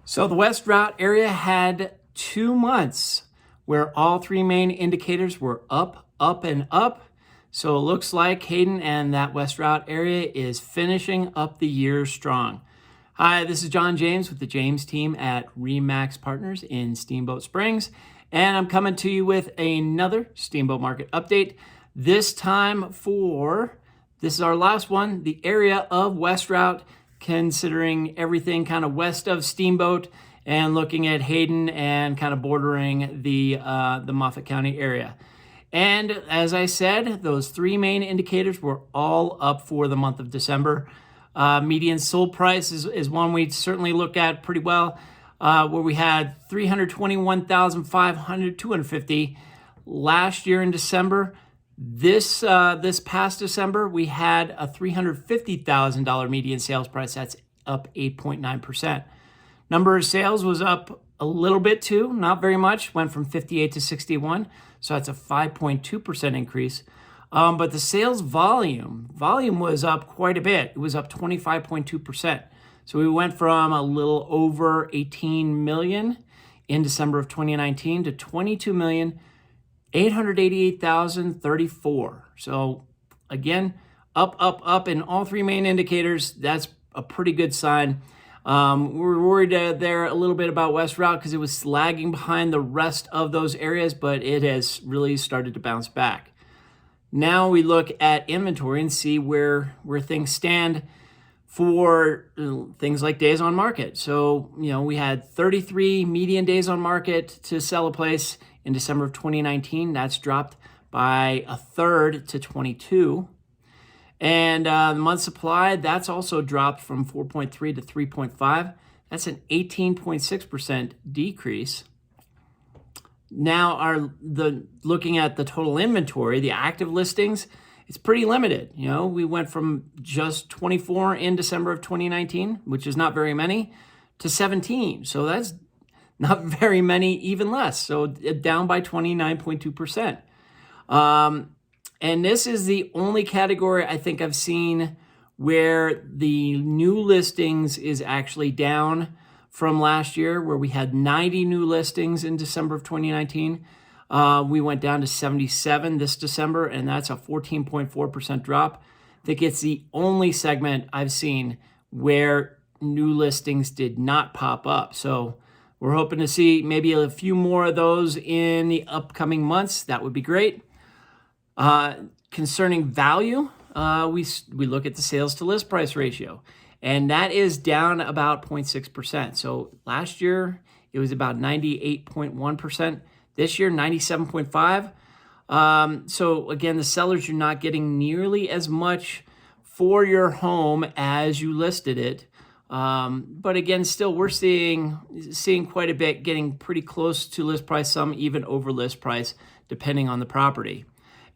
So the West Routt area had 2 months where all three main indicators were up, up, and up. So it looks like Hayden and that West Routt area is finishing up the year strong. Hi, this is John James with the James team at RE/MAX Partners in Steamboat Springs, and I'm coming to you with another Steamboat market update. This time this is our last one, the area of West Routt, considering everything kind of west of Steamboat and looking at Hayden and kind of bordering the Moffat County area. And as I said, those three main indicators were all up for the month of December. Median sold price is one we certainly look at pretty well, where we had 250 last year in December. This past December, we had a $350,000 median sales price. That's up 8.9%. Number of sales was up a little bit too, not very much. Went from 58 to 61, so that's a 5.2% increase. But the sales volume was up quite a bit. It was up 25.2%. So we went from a little over 18 million in December of 2019 to 22,888,034. So again, up in all three main indicators. That's a pretty good sign. We're worried there a little bit about West Routt because it was lagging behind the rest of those areas, but it has really started to bounce back. Now we look at inventory and see where things stand for things like days on market. So, we had 33 median days on market to sell a place in December of 2019. That's dropped by a third to 22. And the month supply, that's also dropped from 4.3 to 3.5. That's an 18.6% decrease. Now, looking at the total inventory, the active listings, it's pretty limited. We went from just 24 in December of 2019, which is not very many, to 17. So that's not very many, even less. So down by 29.2%. And this is the only category I think I've seen where the new listings is actually down from last year, where we had 90 new listings in December of 2019. We went down to 77 this December, and that's a 14.4% drop. I think it's the only segment I've seen where new listings did not pop up. So we're hoping to see maybe a few more of those in the upcoming months. That would be great. Concerning value, we look at the sales to list price ratio, and that is down about 0.6%. So last year it was about 98.1%. This year, 97.5%. So again, the sellers are not getting nearly as much for your home as you listed it. But again, still we're seeing quite a bit, getting pretty close to list price, some even over list price, depending on the property.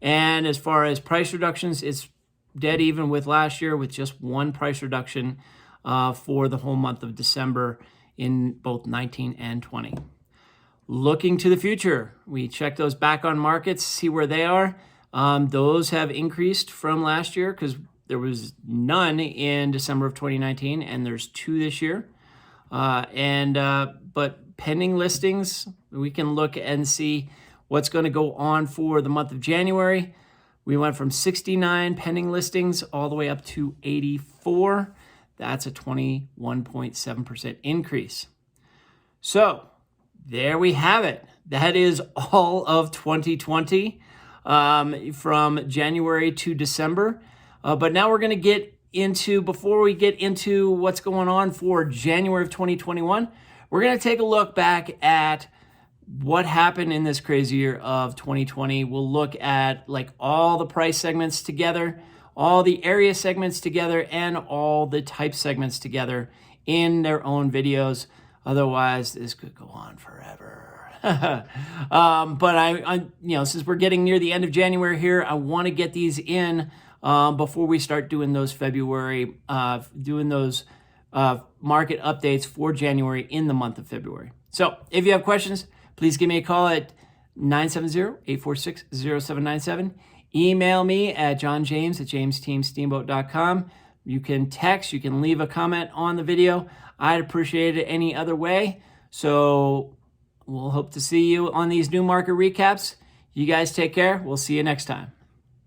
And as far as price reductions, it's dead even with last year, with just one price reduction for the whole month of December in both 19 and 20. Looking to the future, we check those back on markets, see where they are. Those have increased from last year because there was none in December of 2019, and there's 2 this year. But pending listings, we can look and see what's going to go on for the month of January. We went from 69 pending listings all the way up to 84. That's a 21.7% increase. So there we have it. That is all of 2020 from January to December. But now we're going to get into, before we get into what's going on for January of 2021, we're going to take a look back at what happened in this crazy year of 2020. We'll look at all the price segments together, all the area segments together, and all the type segments together in their own videos. Otherwise, this could go on forever. But I since we're getting near the end of January here, I want to get these in before we start doing those market updates for January in the month of February. So if you have questions, please give me a call at 970-846-0797. Email me at johnjames@jamesteamsteamboat.com. You can text, you can leave a comment on the video. I'd appreciate it any other way. So we'll hope to see you on these new market recaps. You guys take care. We'll see you next time.